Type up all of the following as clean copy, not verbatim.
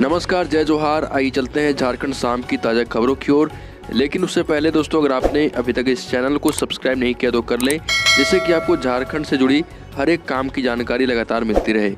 नमस्कार, जय जोहार। आइए चलते हैं झारखंड शाम की ताज़ा खबरों की ओर। लेकिन उससे पहले दोस्तों, अगर आपने अभी तक इस चैनल को सब्सक्राइब नहीं किया तो कर लें, जिससे कि आपको झारखंड से जुड़ी हर एक काम की जानकारी लगातार मिलती रहे।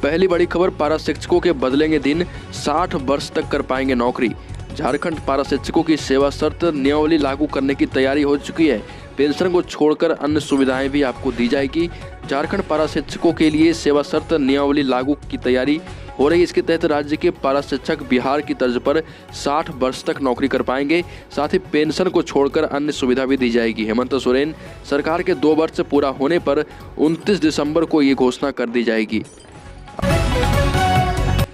पहली बड़ी खबर, पारा शिक्षकों के बदलेंगे दिन, 60 वर्ष तक कर पाएंगे नौकरी। झारखंड पारा शिक्षकों की सेवा शर्त नियमावली लागू करने की तैयारी हो चुकी है। पेंशन को छोड़कर अन्य सुविधाएं भी आपको दी जाएगी। झारखंड पारा शिक्षकों के लिए सेवा शर्त नियमावली लागू की तैयारी हो रही है। इसके तहत राज्य के पारा शिक्षक बिहार की तर्ज पर 60 वर्ष तक नौकरी कर पाएंगे। साथ ही पेंशन को छोड़कर अन्य सुविधा भी दी जाएगी। हेमंत सोरेन सरकार के 2 वर्ष पूरा होने पर 29 दिसंबर को ये घोषणा कर दी जाएगी।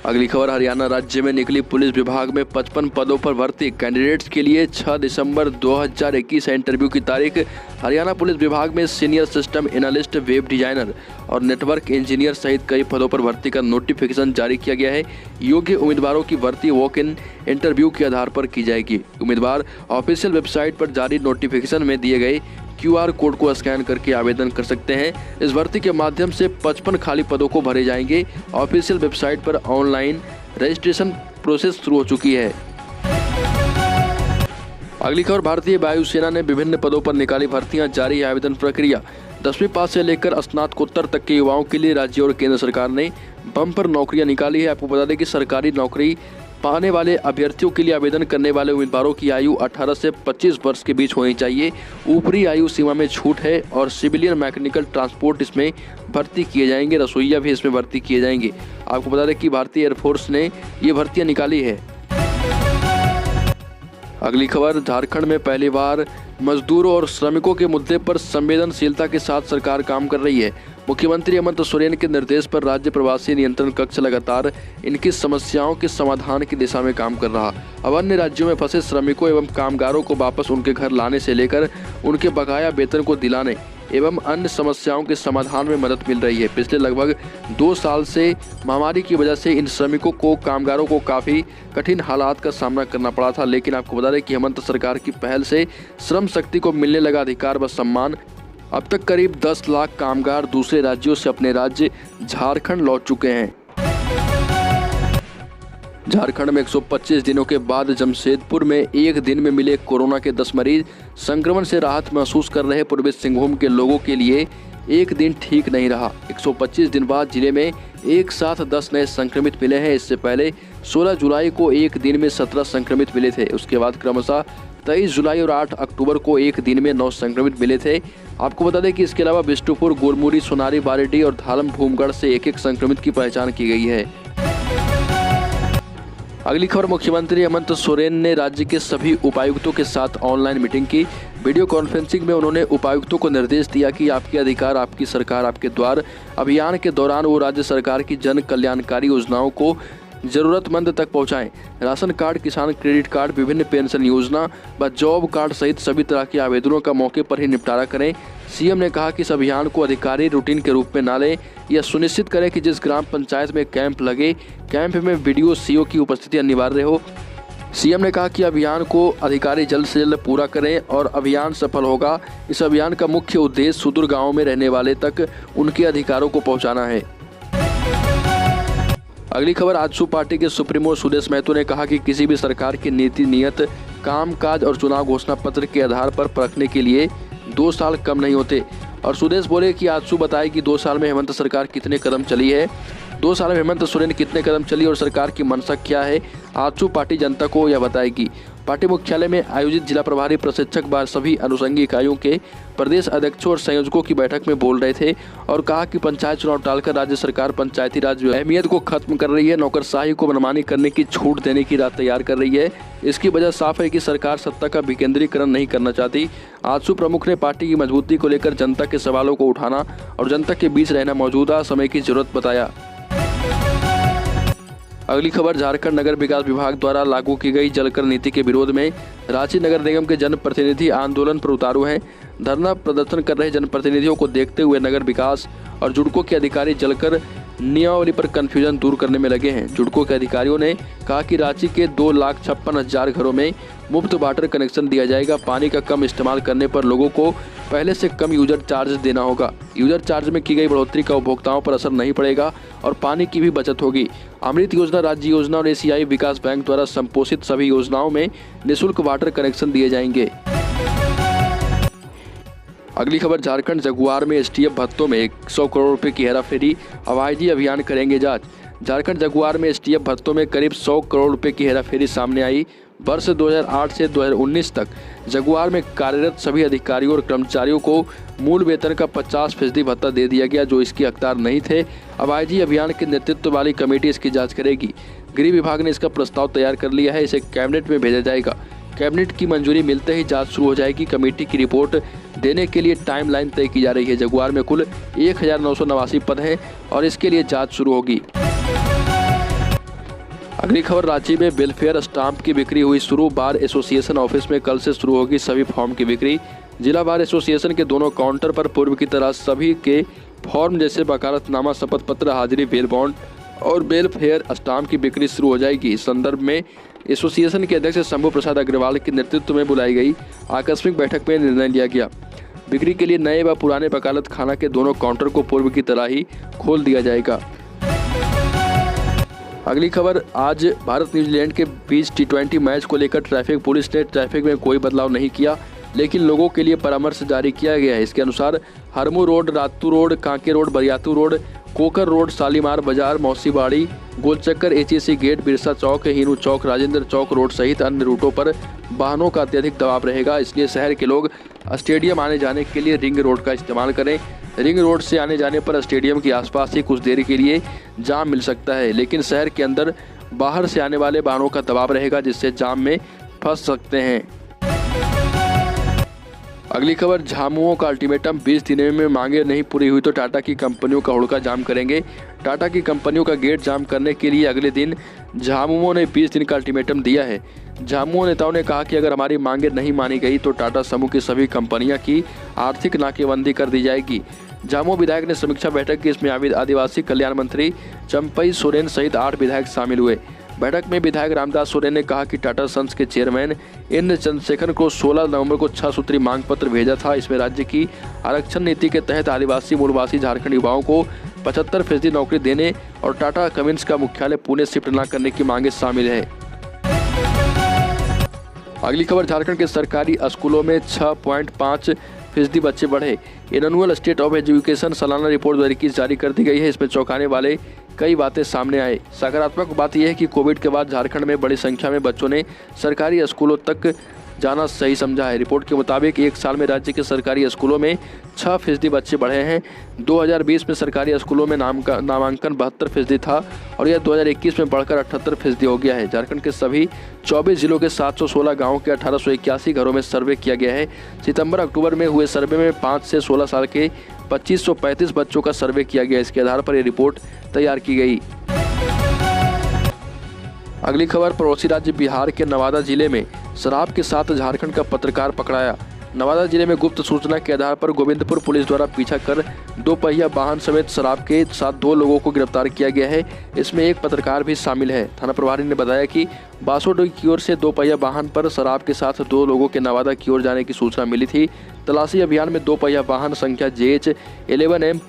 अगली खबर, हरियाणा राज्य में निकली पुलिस विभाग में 55 पदों पर भर्ती। कैंडिडेट्स के लिए 6 दिसंबर 2021 है इंटरव्यू की तारीख। हरियाणा पुलिस विभाग में senior system analyst, web designer और नेटवर्क इंजीनियर सहित कई पदों पर भर्ती का नोटिफिकेशन जारी किया गया है। योग्य उम्मीदवारों की भर्ती वॉक इन इंटरव्यू के आधार पर की जाएगी। उम्मीदवार ऑफिशियल वेबसाइट पर जारी नोटिफिकेशन में दिए गए QR कोड को स्कैन करके आवेदन कर सकते हैं। इस भर्ती के माध्यम से 55 खाली पदों को भरे जाएंगे। ऑफिशियल वेबसाइट पर ऑनलाइन रजिस्ट्रेशन प्रोसेस शुरू हो चुकी है। अगली खबर, भारतीय वायुसेना ने विभिन्न पदों पर निकाली भर्तियां, जारी है आवेदन प्रक्रिया। 10वीं पास से लेकर स्नातकोत्तर तक के युवाओं के लिए राज्य और केंद्र सरकार ने बम्पर नौकरियां निकाली है। आपको बता दें कि सरकारी नौकरी पाने वाले अभ्यर्थियों के लिए आवेदन करने वाले उम्मीदवारों की आयु 18 से 25 वर्ष के बीच होनी चाहिए। ऊपरी आयु सीमा में छूट है और सिविलियन मैकेनिकल ट्रांसपोर्ट इसमें भर्ती किए जाएंगे। रसोईया भी इसमें भर्ती किए जाएंगे। आपको बता दें कि भारतीय एयरफोर्स ने ये भर्तियां निकाली है। अगली खबर, झारखंड में पहली बार मजदूरों और श्रमिकों के मुद्दे पर संवेदनशीलता के साथ सरकार काम कर रही है। मुख्यमंत्री हेमंत सोरेन के निर्देश पर राज्य प्रवासी नियंत्रण कक्ष लगातार इनकी समस्याओं के समाधान की दिशा में काम कर रहा। अब अन्य राज्यों में फंसे श्रमिकों एवं कामगारों को वापस उनके घर लाने से लेकर उनके बकाया वेतन को दिलाने एवं अन्य समस्याओं के समाधान में मदद मिल रही है। पिछले लगभग 2 साल से महामारी की वजह से इन श्रमिकों को, कामगारों को काफ़ी कठिन हालात का सामना करना पड़ा था। लेकिन आपको बता दें कि हेमंत सरकार की पहल से श्रम शक्ति को मिलने लगा अधिकार व सम्मान। अब तक करीब 10 लाख कामगार दूसरे राज्यों से अपने राज्य झारखंड लौट चुके हैं। झारखंड में 125 दिनों के बाद जमशेदपुर में एक दिन में मिले कोरोना के 10 मरीज। संक्रमण से राहत महसूस कर रहे पूर्वी सिंहभूम के लोगों के लिए एक दिन ठीक नहीं रहा। 125 दिन बाद जिले में एक साथ 10 नए संक्रमित मिले हैं। इससे पहले 16 जुलाई को एक दिन में 17 संक्रमित मिले थे। उसके बाद क्रमशः 23 जुलाई और 8 अक्टूबर को एक दिन में 9 संक्रमित मिले थे। आपको बता दें कि इसके अलावा बिष्टुपुर, गोरमुरी, सोनारी, बारेडी और धालम भूमगढ़ से एक संक्रमित की पहचान की गई है। अगली खबर, मुख्यमंत्री हेमंत सोरेन ने राज्य के सभी उपायुक्तों के साथ ऑनलाइन मीटिंग की। वीडियो कॉन्फ्रेंसिंग में उन्होंने उपायुक्तों को निर्देश दिया कि आपके अधिकार आपकी सरकार आपके द्वार अभियान के दौरान वो राज्य सरकार की जन कल्याणकारी योजनाओं को जरूरतमंद तक पहुंचाएं। राशन कार्ड, किसान क्रेडिट कार्ड, विभिन्न पेंशन योजना व जॉब कार्ड सहित सभी तरह के आवेदनों का मौके पर ही निपटारा करें। सीएम ने कहा कि इस अभियान को अधिकारी रूटीन के रूप में न लें। यह सुनिश्चित करें कि जिस ग्राम पंचायत में कैंप लगे, कैंप में वीडियो सीओ की उपस्थिति अनिवार्य हो। सीएम ने कहा कि अभियान को अधिकारी जल्द से जल्द पूरा करें और अभियान सफल होगा। इस अभियान का मुख्य उद्देश्य सुदूर गाँव में रहने वाले तक उनके अधिकारों को पहुँचाना है। अगली खबर, आजसू पार्टी के सुप्रीमो सुदेश महतो ने कहा कि किसी भी सरकार की नीति, नियत, कामकाज और चुनाव घोषणा पत्र के आधार पर परखने के लिए 2 साल कम नहीं होते। और सुदेश बोले कि आजसू बताए कि 2 साल में हेमंत सरकार कितने कदम चली है, 2 साल में हेमंत सोरेन कितने कदम चली और सरकार की मंशा क्या है। आजसू पार्टी जनता को यह बताएगी। पार्टी मुख्यालय में आयोजित जिला प्रभारी, प्रशिक्षक व सभी अनुषंगी इकाइयों के प्रदेश अध्यक्षों और संयोजकों की बैठक में बोल रहे थे और कहा कि पंचायत चुनाव टालकर राज्य सरकार पंचायती राज अहमियत को खत्म कर रही है। नौकरशाही को मनमानी करने की छूट देने की राह तैयार कर रही है। इसकी वजह साफ है कि सरकार सत्ता का विकेंद्रीकरण नहीं करना चाहती। आजसू प्रमुख ने पार्टी की मजबूती को लेकर जनता के सवालों को उठाना और जनता के बीच रहना मौजूदा समय की जरूरत बताया। अगली खबर, झारखंड नगर विकास विभाग द्वारा लागू की गई जलकर नीति के विरोध में रांची नगर निगम के जनप्रतिनिधि आंदोलन पर उतारू हैं। धरना प्रदर्शन कर रहे जनप्रतिनिधियों को देखते हुए नगर विकास और जुड़कों के अधिकारी जलकर नियमावली पर कंफ्यूजन दूर करने में लगे हैं। जुडको के अधिकारियों ने कहा कि रांची के 2,56,000 घरों में मुफ्त वाटर कनेक्शन दिया जाएगा। पानी का कम इस्तेमाल करने पर लोगों को पहले से कम यूजर चार्ज देना होगा। यूजर चार्ज में की गई बढ़ोतरी का उपभोक्ताओं पर असर नहीं पड़ेगा और पानी की भी बचत होगी। अमृत योजना, राज्य योजना और एशियाई विकास बैंक द्वारा संपोषित सभी योजनाओं में निःशुल्क वाटर कनेक्शन दिए जाएंगे। अगली खबर, झारखंड जगुआर में एसटीएफ भत्तों में 100 करोड़ रुपए की हेराफेरी, अब आईजी अभियान करेंगे जांच। झारखंड जगुआर में एसटीएफ भत्तों में करीब 100 करोड़ रुपए की हेराफेरी सामने आई। वर्ष 2008 से 2019 तक जगुआर में कार्यरत सभी अधिकारियों और कर्मचारियों को मूल वेतन का 50% भत्ता दे दिया गया, जो इसके हकदार नहीं थे। अब आईजी अभियान के नेतृत्व वाली कमेटी इसकी जाँच करेगी। गृह विभाग ने इसका प्रस्ताव तैयार कर लिया है, इसे कैबिनेट में भेजा जाएगा। कैबिनेट की मंजूरी मिलते ही जांच शुरू हो जाएगी। कमेटी की रिपोर्ट देने के लिए टाइमलाइन तय की जा रही है। जगुआर में कुल 1989 पद हैं और इसके लिए जांच शुरू होगी। अगली खबर, रांची में वेलफेयर स्टाम्प की बिक्री हुई शुरू। बार एसोसिएशन ऑफिस में कल से शुरू होगी सभी फॉर्म की बिक्री। जिला बार एसोसिएशन के दोनों काउंटर पर पूर्व की तरह सभी के फॉर्म जैसे वकालतनामा, शपथ पत्र, हाजिरी, बेल बॉन्ड और वेलफेयर स्टाम्प की बिक्री शुरू हो जाएगी। इस संदर्भ में एसोसिएशन के अध्यक्ष शंभू प्रसाद अग्रवाल के नेतृत्व में बुलाई गई आकस्मिक बैठक में निर्णय लिया गया। बिक्री के लिए नए व पुराने वकालत खाना के दोनों काउंटर को पूर्व की तरह ही खोल दिया जाएगा। अगली खबर, आज भारत न्यूजीलैंड के बीच T20 मैच को लेकर ट्रैफिक पुलिस ने ट्रैफिक में कोई बदलाव नहीं किया, लेकिन लोगों के लिए परामर्श जारी किया गया है। इसके अनुसार Harmu road, Ratu road, Kanke road, Bariatu road, Kokar road, Shalimar Bazar, Mausibari, गोलचक्कर, HEC gate, Birsa Chowk, Hinu Chowk, Rajendra Chowk road सहित अन्य रूटों पर वाहनों का अत्यधिक दबाव रहेगा। इसलिए शहर के लोग स्टेडियम आने जाने के लिए रिंग रोड का इस्तेमाल करें। रिंग रोड से आने जाने पर स्टेडियम के आसपास ही कुछ देर के लिए जाम मिल सकता है, लेकिन शहर के अंदर बाहर से आने वाले वाहनों का दबाव रहेगा, जिससे जाम में फंस सकते हैं। अगली खबर, झामुमो का अल्टीमेटम, 20 दिनों में मांगे नहीं पूरी हुई तो टाटा की कंपनियों का हुड़का जाम करेंगे। टाटा की कंपनियों का गेट जाम करने के लिए अगले दिन झामुमो ने 20 दिन का अल्टीमेटम दिया है। झामुमो नेताओं ने कहा कि अगर हमारी मांगे नहीं मानी गई तो टाटा समूह की सभी कंपनियां की आर्थिक नाकेबंदी कर दी जाएगी। झामुमो विधायक ने समीक्षा बैठक की, इसमें आदिवासी कल्याण मंत्री चंपई सोरेन सहित 8 विधायक शामिल हुए। बैठक में विधायक रामदास सोरेन ने कहा कि टाटा सन्स के चेयरमैन एन चंद्रशेखर को 16 नवंबर को 6 सूत्री मांग पत्र भेजा था। इसमें राज्य की आरक्षण नीति के तहत आदिवासी मूलवासी झारखंड युवाओं को 75% नौकरी देने और टाटा कमिंस का मुख्यालय पुणे शिफ्ट न करने की मांगे शामिल है। अगली खबर, झारखंड के सरकारी स्कूलों में 6.5% बच्चे बढ़े। एनुअल स्टेट ऑफ एजुकेशन सालाना रिपोर्ट 2021 जारी कर दी गई है। इसमें चौंकाने वाले कई बातें सामने आए। सकारात्मक बात यह है कि कोविड के बाद झारखंड में बड़ी संख्या में बच्चों ने सरकारी स्कूलों तक जाना सही समझा है। रिपोर्ट के मुताबिक एक साल में राज्य के सरकारी स्कूलों में 6% बच्चे बढ़े हैं। 2020 में सरकारी स्कूलों में नामांकन 72% था और यह 2021 में बढ़कर 78% हो गया है। झारखंड के सभी 24 जिलों के 716 गाँव के 1881 घरों में सर्वे किया गया है। सितंबर-अक्टूबर में हुए सर्वे में 5 से 16 साल के 2535 बच्चों का सर्वे किया गया। इसके आधार पर यह रिपोर्ट तैयार की गई। अगली खबर, पड़ोसी राज्य बिहार के नवादा जिले में शराब के साथ झारखंड का पत्रकार पकड़ाया। नवादा जिले में गुप्त सूचना के आधार पर गोविंदपुर पुलिस द्वारा पीछा कर 2 पहिया वाहन समेत शराब के साथ 2 लोगों को गिरफ्तार किया गया है। इसमें एक पत्रकार भी शामिल है। थाना प्रभारी ने बताया कि बासोडोई की ओर से 2 पहिया वाहन पर शराब के साथ 2 लोगों के नवादा की ओर जाने की सूचना मिली थी। तलाशी अभियान में 2 पहिया वाहन संख्या JH 11M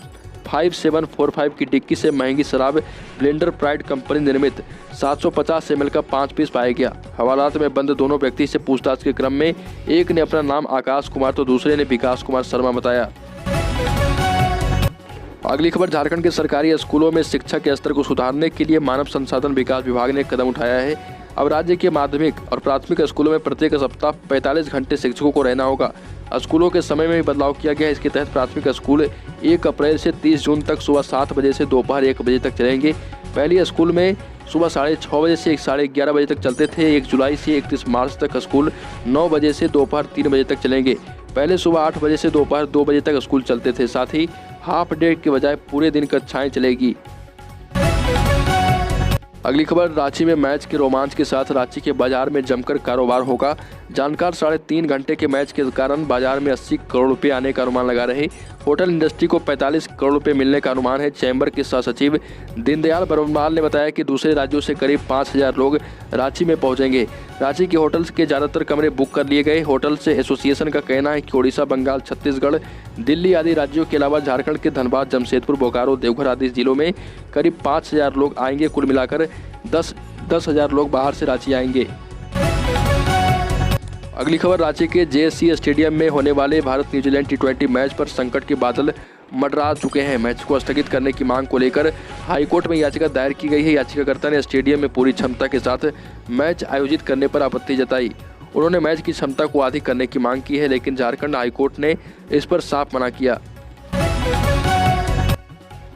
5745 की डिक्की से महंगी शराब ब्लेंडर प्राइड कंपनी निर्मित 750 ml का 5 पीस पाया गया। हवालात में बंद दोनों व्यक्ति से पूछताछ के क्रम में एक ने अपना नाम आकाश कुमार तो दूसरे ने विकास कुमार शर्मा बताया। अगली खबर, झारखंड के सरकारी स्कूलों में शिक्षा के स्तर को सुधारने के लिए मानव संसाधन विकास विभाग ने कदम उठाया है। अब राज्य के माध्यमिक और प्राथमिक स्कूलों में प्रत्येक सप्ताह 45 घंटे शिक्षकों को रहना होगा। स्कूलों के समय में भी बदलाव किया गया है। इसके तहत प्राथमिक स्कूल 1 अप्रैल से 30 जून तक सुबह 7 बजे से दोपहर 1 बजे तक चलेंगे। पहले स्कूल में सुबह 6:30 बजे से 11:30 बजे तक चलते थे। 1 जुलाई से 31 मार्च तक स्कूल 9 बजे से दोपहर 3 बजे तक चलेंगे। पहले सुबह 8 बजे से दोपहर 2 बजे तक स्कूल चलते थे। साथ ही हाफ डे के बजाय पूरे दिन कक्षाएं चलेगी। अगली खबर, रांची में मैच के रोमांच के साथ रांची के बाजार में जमकर कारोबार होगा। जानकार 3.5 घंटे के मैच के कारण बाजार में 80 करोड़ रुपए आने का अनुमान लगा रहे। होटल इंडस्ट्री को 45 करोड़ रुपए मिलने का अनुमान है। चैम्बर के सचिव दीनदयाल बरनवाल ने बताया कि दूसरे राज्यों से करीब 5000 लोग रांची में पहुंचेंगे। रांची के होटल्स के ज़्यादातर कमरे बुक कर लिए गए। होटल से एसोसिएशन का कहना है कि ओडिशा, बंगाल, छत्तीसगढ़, दिल्ली आदि राज्यों के अलावा झारखंड के धनबाद, जमशेदपुर, बोकारो, देवघर आदि जिलों में करीब 5000 लोग आएंगे। कुल मिलाकर 10,000 लोग बाहर से रांची आएंगे। अगली खबर, रांची के JSC स्टेडियम में होने वाले भारत न्यूजीलैंड T20 मैच पर संकट के बादल मंडरा चुके हैं। मैच को स्थगित करने की मांग को लेकर हाईकोर्ट में याचिका दायर की गई है। याचिकाकर्ता ने स्टेडियम में पूरी क्षमता के साथ मैच आयोजित करने पर आपत्ति जताई। उन्होंने मैच की क्षमता को आधी करने की मांग की है, लेकिन झारखंड हाईकोर्ट ने इस पर साफ मना किया।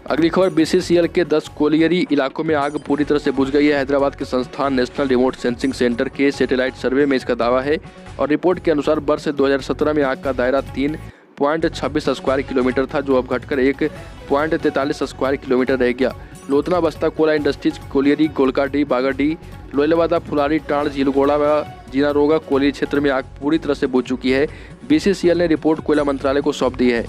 अगली खबर, BCCL के 10 कोलियरी इलाकों में आग पूरी तरह से बुझ गई है। हैदराबाद के संस्थान नेशनल रिमोट सेंसिंग सेंटर के सैटेलाइट सर्वे में इसका दावा है और रिपोर्ट के अनुसार वर्ष 2017 में आग का दायरा 3.26 स्क्वायर किलोमीटर था, जो अब घटकर 1.43 स्क्वायर किलोमीटर रह गया। लोतना, बस्ता कोला इंडस्ट्रीज, कोलियरी, गोलकाडी, बागाडी, लोयलवादा, फुलारी, टाण, झीलगोड़ा व जीनारोगा कोयली क्षेत्र में आग पूरी तरह से बुझ चुकी है। BCCL ने रिपोर्ट कोयला मंत्रालय को सौंप दी है।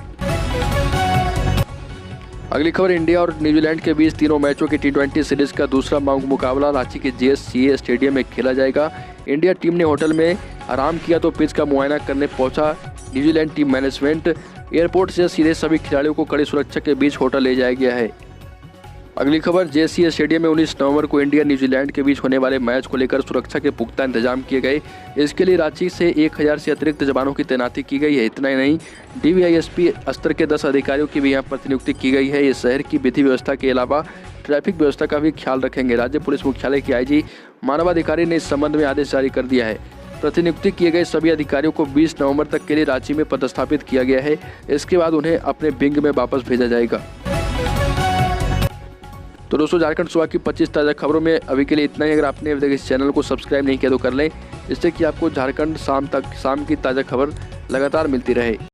अगली खबर, इंडिया और न्यूजीलैंड के बीच तीनों मैचों की T20 सीरीज का दूसरा मुकाबला रांची के JSCA स्टेडियम में खेला जाएगा। इंडिया टीम ने होटल में आराम किया तो पिच का मुआयना करने पहुंचा न्यूजीलैंड टीम मैनेजमेंट। एयरपोर्ट से सीधे सभी खिलाड़ियों को कड़ी सुरक्षा के बीच होटल ले जाया गया है। अगली खबर, JSCA स्टेडियम में 19 नवंबर को इंडिया न्यूजीलैंड के बीच होने वाले मैच को लेकर सुरक्षा के पुख्ता इंतजाम किए गए। इसके लिए रांची से 1000 से अतिरिक्त जवानों की तैनाती की गई है। इतना ही नहीं, DVISP स्तर के 10 अधिकारियों की भी यहाँ प्रतिनियुक्ति की गई है। ये शहर की विधि व्यवस्था के अलावा ट्रैफिक व्यवस्था का भी ख्याल रखेंगे। राज्य पुलिस मुख्यालय के IG मानवाधिकारी ने इस संबंध में आदेश जारी कर दिया है। प्रतिनियुक्ति किए गए सभी अधिकारियों को 20 नवंबर तक के लिए रांची में पदस्थापित किया गया है। इसके बाद उन्हें अपने विंग में वापस भेजा जाएगा। तो दोस्तों, झारखंड सुबह की 25 ताज़ा खबरों में अभी के लिए इतना ही। अगर आपने अभी तक इस चैनल को सब्सक्राइब नहीं किया तो कर लें, इससे कि आपको झारखंड शाम की ताज़ा खबर लगातार मिलती रहे।